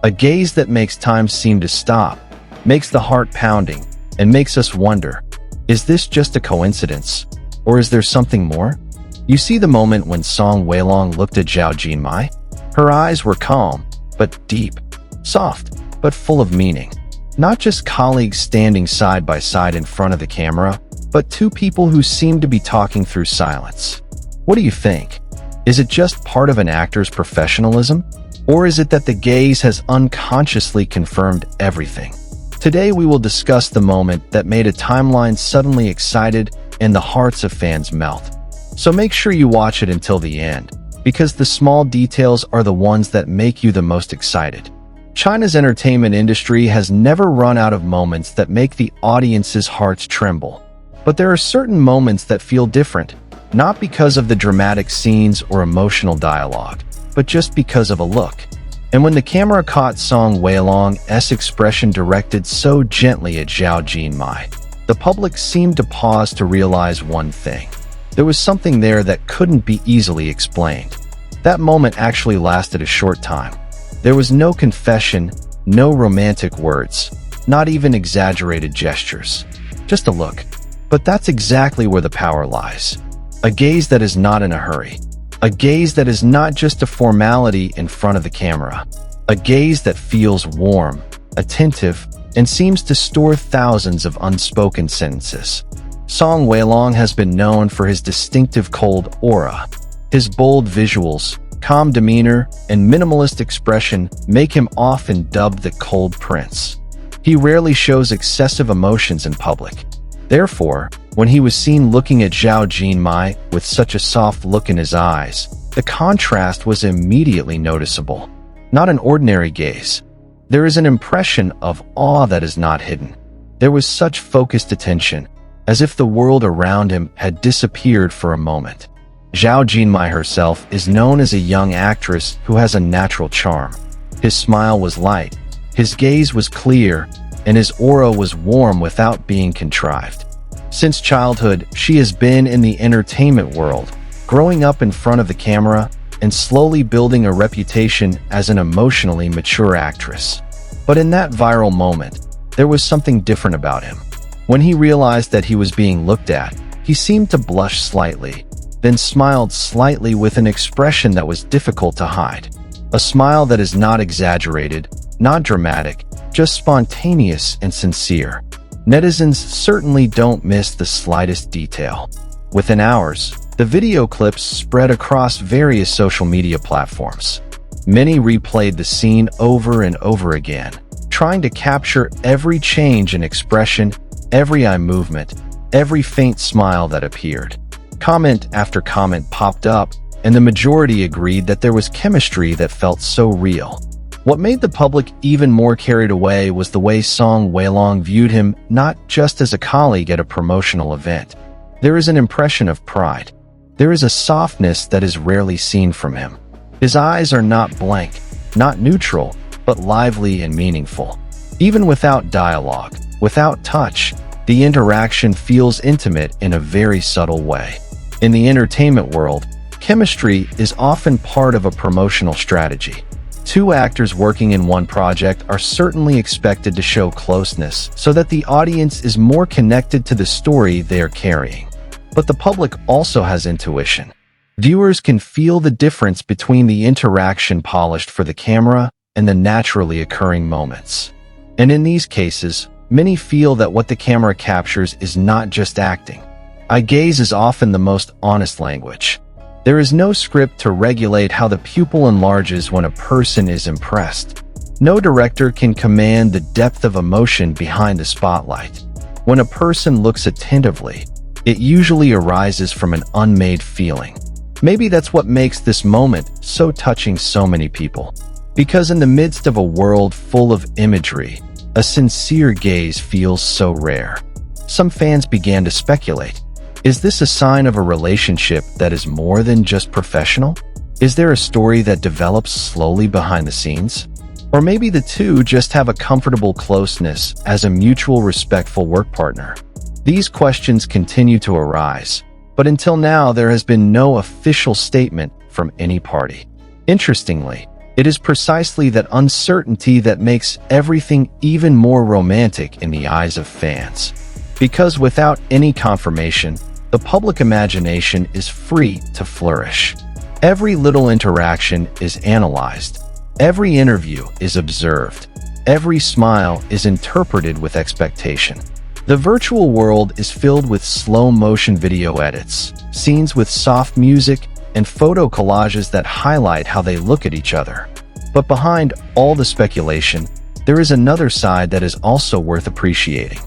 A gaze that makes time seem to stop, makes the heart pounding, and makes us wonder, is this just a coincidence? Or is there something more? You see the moment when Song Weilong looked at Zhao Jinmai? Her eyes were calm, but deep, soft, but full of meaning. Not just colleagues standing side by side in front of the camera, but two people who seemed to be talking through silence. What do you think? Is it just part of an actor's professionalism? Or is it that the gaze has unconsciously confirmed everything? Today we will discuss the moment that made a timeline suddenly excited and the hearts of fans melt. So make sure you watch it until the end, because the small details are the ones that make you the most excited. China's entertainment industry has never run out of moments that make the audience's hearts tremble. But there are certain moments that feel different, not because of the dramatic scenes or emotional dialogue, but just because of a look. And when the camera caught Song Weilong's expression directed so gently at Zhao Jinmai, the public seemed to pause to realize one thing. There was something there that couldn't be easily explained. That moment actually lasted a short time. There was no confession, no romantic words, not even exaggerated gestures. Just a look. But that's exactly where the power lies. A gaze that is not in a hurry. A gaze that is not just a formality in front of the camera. A gaze that feels warm, attentive, and seems to store thousands of unspoken sentences. Song Weilong has been known for his distinctive cold aura. His bold visuals, calm demeanor, and minimalist expression make him often dubbed the Cold Prince. He rarely shows excessive emotions in public. Therefore, when he was seen looking at Zhao Jinmai with such a soft look in his eyes, the contrast was immediately noticeable. Not an ordinary gaze. There is an impression of awe that is not hidden. There was such focused attention, as if the world around him had disappeared for a moment. Zhao Jinmai herself is known as a young actress who has a natural charm. His smile was light, his gaze was clear, and his aura was warm without being contrived. Since childhood, she has been in the entertainment world, growing up in front of the camera and slowly building a reputation as an emotionally mature actress. But in that viral moment, there was something different about him. When he realized that he was being looked at, he seemed to blush slightly, then smiled slightly with an expression that was difficult to hide. A smile that is not exaggerated, not dramatic, just spontaneous and sincere. Netizens certainly don't miss the slightest detail. Within hours, the video clips spread across various social media platforms. Many replayed the scene over and over again, trying to capture every change in expression, every eye movement, every faint smile that appeared. Comment after comment popped up, and the majority agreed that there was chemistry that felt so real. What made the public even more carried away was the way Song Weilong viewed him not just as a colleague at a promotional event. There is an impression of pride. There is a softness that is rarely seen from him. His eyes are not blank, not neutral, but lively and meaningful. Even without dialogue, without touch, the interaction feels intimate in a very subtle way. In the entertainment world, chemistry is often part of a promotional strategy. Two actors working in one project are certainly expected to show closeness so that the audience is more connected to the story they are carrying. But the public also has intuition. Viewers can feel the difference between the interaction polished for the camera and the naturally occurring moments. And in these cases, many feel that what the camera captures is not just acting. Eye gaze is often the most honest language. There is no script to regulate how the pupil enlarges when a person is impressed. No director can command the depth of emotion behind the spotlight. When a person looks attentively, it usually arises from an unmade feeling. Maybe that's what makes this moment so touching so many people. Because in the midst of a world full of imagery, a sincere gaze feels so rare. Some fans began to speculate. Is this a sign of a relationship that is more than just professional? Is there a story that develops slowly behind the scenes? Or maybe the two just have a comfortable closeness as a mutual respectful work partner. These questions continue to arise, but until now there has been no official statement from any party. Interestingly, It is precisely that uncertainty that makes everything even more romantic in the eyes of fans. Because without any confirmation, the public imagination is free to flourish. Every little interaction is analyzed. Every interview is observed. Every smile is interpreted with expectation. The virtual world is filled with slow-motion video edits, scenes with soft music, and photo collages that highlight how they look at each other. But behind all the speculation, there is another side that is also worth appreciating.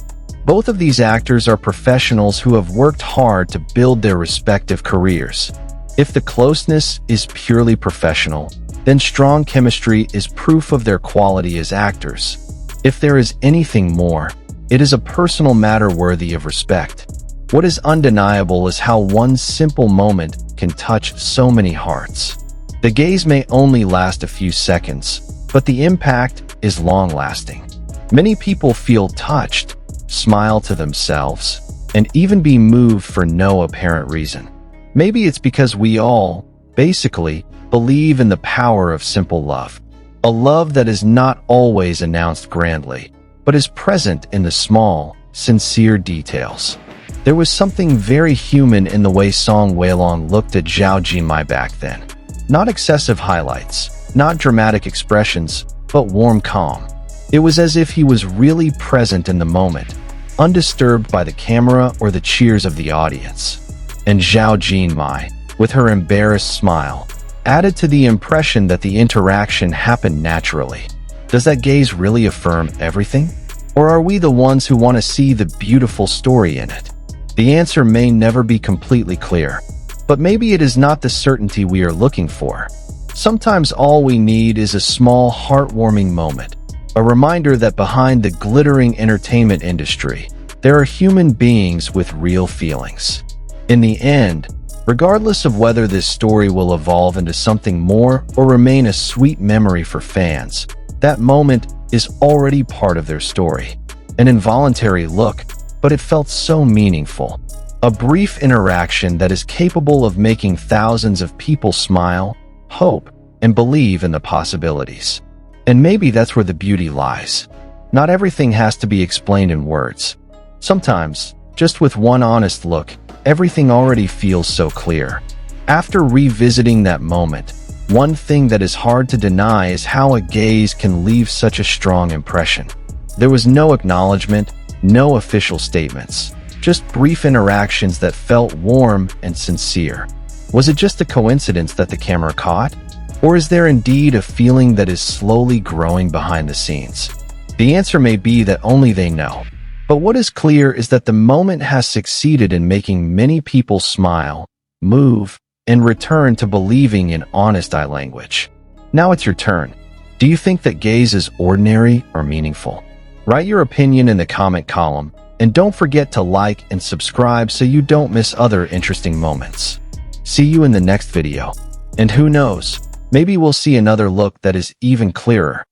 Both of these actors are professionals who have worked hard to build their respective careers. If the closeness is purely professional, then strong chemistry is proof of their quality as actors. If there is anything more, it is a personal matter worthy of respect. What is undeniable is how one simple moment can touch so many hearts. The gaze may only last a few seconds, but the impact is long-lasting. Many people feel touched, smile to themselves, and even be moved for no apparent reason. Maybe it's because we all, basically, believe in the power of simple love. A love that is not always announced grandly, but is present in the small, sincere details. There was something very human in the way Song Weilong looked at Zhao Jinmai back then. Not excessive highlights, not dramatic expressions, but warm calm. It was as if he was really present in the moment, undisturbed by the camera or the cheers of the audience. And Zhao Jinmai, with her embarrassed smile, added to the impression that the interaction happened naturally. Does that gaze really affirm everything? Or are we the ones who want to see the beautiful story in it? The answer may never be completely clear, but maybe it is not the certainty we are looking for. Sometimes all we need is a small, heartwarming moment, a reminder that behind the glittering entertainment industry, there are human beings with real feelings. In the end, regardless of whether this story will evolve into something more or remain a sweet memory for fans, that moment is already part of their story. An involuntary look, but it felt so meaningful. A brief interaction that is capable of making thousands of people smile, hope, and believe in the possibilities. And maybe that's where the beauty lies. Not everything has to be explained in words. Sometimes, just with one honest look, everything already feels so clear. After revisiting that moment, one thing that is hard to deny is how a gaze can leave such a strong impression. There was no acknowledgement, no official statements, just brief interactions that felt warm and sincere. Was it just a coincidence that the camera caught? Or is there indeed a feeling that is slowly growing behind the scenes? The answer may be that only they know. But what is clear is that the moment has succeeded in making many people smile, move, and return to believing in honest eye language. Now it's your turn. Do you think that gaze is ordinary or meaningful? Write your opinion in the comment column, and don't forget to like and subscribe so you don't miss other interesting moments. See you in the next video. And who knows, maybe we'll see another look that is even clearer.